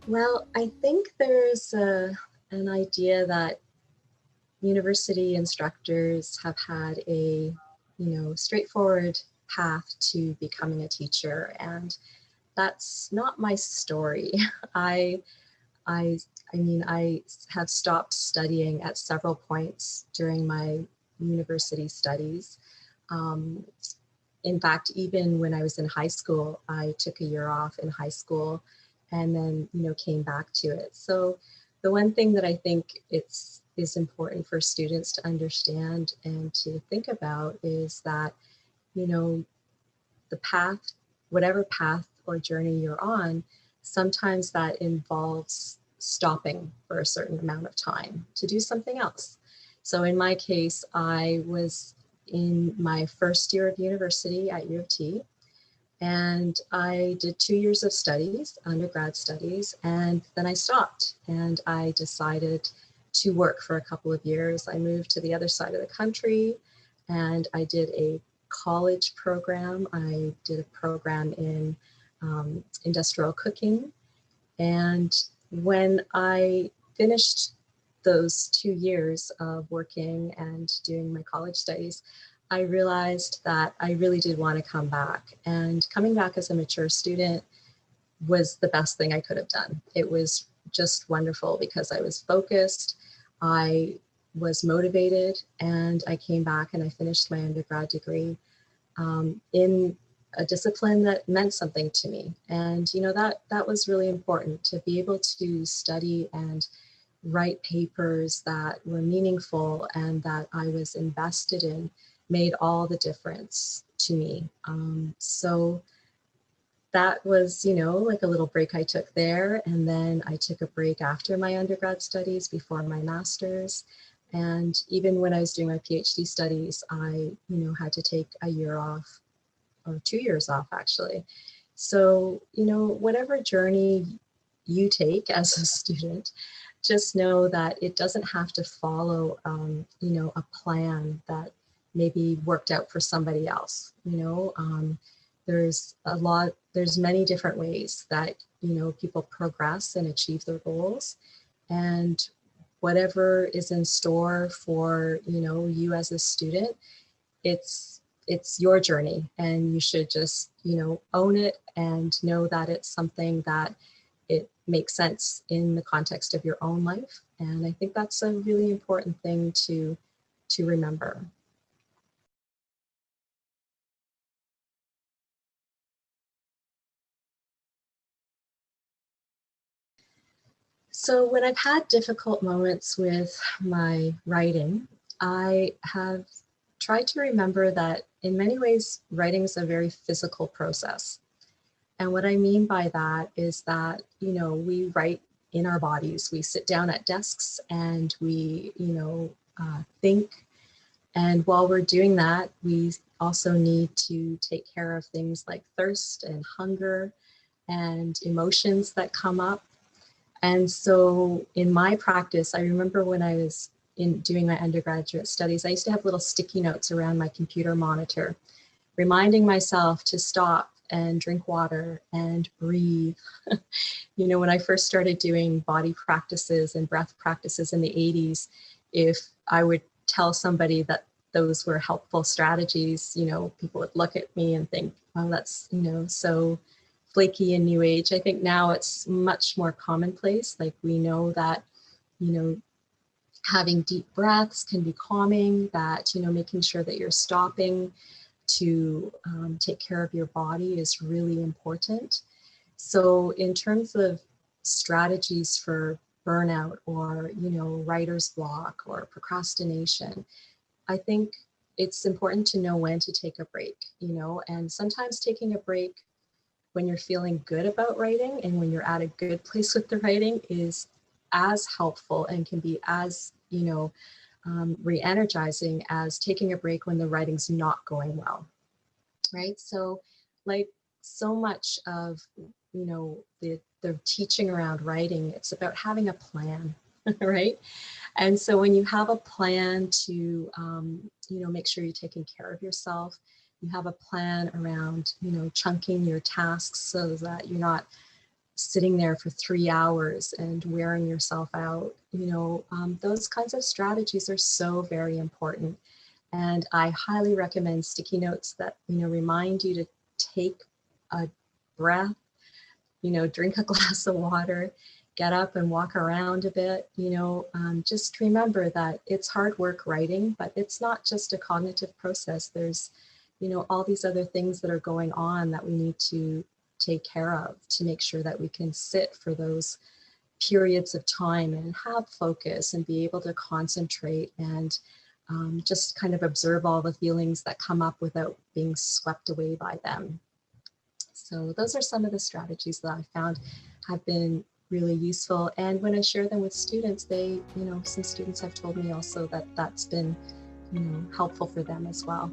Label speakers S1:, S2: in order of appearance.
S1: Well, I think there's an idea that university instructors have had a, straightforward path to becoming a teacher, and that's not my story. I, I, I have stopped studying at several points during my university studies. Um, in fact, even when I was in high school, I took a year off in high school and then, came back to it. So the one thing that I think is important for students to understand and to think about is that, you know, the path, whatever path or journey you're on, sometimes that involves stopping for a certain amount of time to do something else. So in my case, I was in my first year of university at U of T, and I did 2 years of studies, undergrad studies, and then I stopped and I decided to work for a couple of years. I moved to the other side of the country and I did a college program. I did a program in industrial cooking. And when I finished those 2 years of working and doing my college studies, I realized that I really did want to come back. And coming back as a mature student was the best thing I could have done. It was just wonderful because I was focused, I was motivated, and I came back and I finished my undergrad degree in a discipline that meant something to me. And that was really important, to be able to study and write papers that were meaningful and that I was invested in made all the difference to me. So that was, like a little break I took there. And then I took a break after my undergrad studies before my master's. And even when I was doing my PhD studies, I, had to take a year off, or 2 years off actually. So, whatever journey you take as a student, just know that it doesn't have to follow, a plan that maybe worked out for somebody else. There's many different ways that, people progress and achieve their goals. And whatever is in store for, you as a student, it's your journey, and you should just, own it and know that it's something that it makes sense in the context of your own life. And I think that's a really important thing to remember. So when I've had difficult moments with my writing, I have tried to remember that in many ways, writing is a very physical process. And what I mean by that is that, we write in our bodies. We sit down at desks and we, think. And while we're doing that, we also need to take care of things like thirst and hunger and emotions that come up. And so in my practice, I remember when I was doing my undergraduate studies, I used to have little sticky notes around my computer monitor, reminding myself to stop and drink water and breathe. When I first started doing body practices and breath practices in the 80s, if I would tell somebody that those were helpful strategies, people would look at me and think, oh, that's, so flaky and new age. I think now it's much more commonplace. Like, we know that, having deep breaths can be calming, that, making sure that you're stopping to take care of your body is really important. So in terms of strategies for burnout or, writer's block or procrastination, I think it's important to know when to take a break, and sometimes taking a break when you're feeling good about writing and when you're at a good place with the writing is as helpful and can be as, re-energizing as taking a break when the writing's not going well, right? So like so much of, the teaching around writing, it's about having a plan, right? And so when you have a plan to, make sure you're taking care of yourself, you have a plan around, chunking your tasks so that you're not sitting there for 3 hours and wearing yourself out. Those kinds of strategies are so very important. And I highly recommend sticky notes that, remind you to take a breath, drink a glass of water, get up and walk around a bit. Just remember that it's hard work writing, but it's not just a cognitive process. There's, all these other things that are going on that we need to take care of to make sure that we can sit for those periods of time and have focus and be able to concentrate and just kind of observe all the feelings that come up without being swept away by them. So those are some of the strategies that I found have been really useful. And when I share them with students, they, some students have told me also that that's been, helpful for them as well.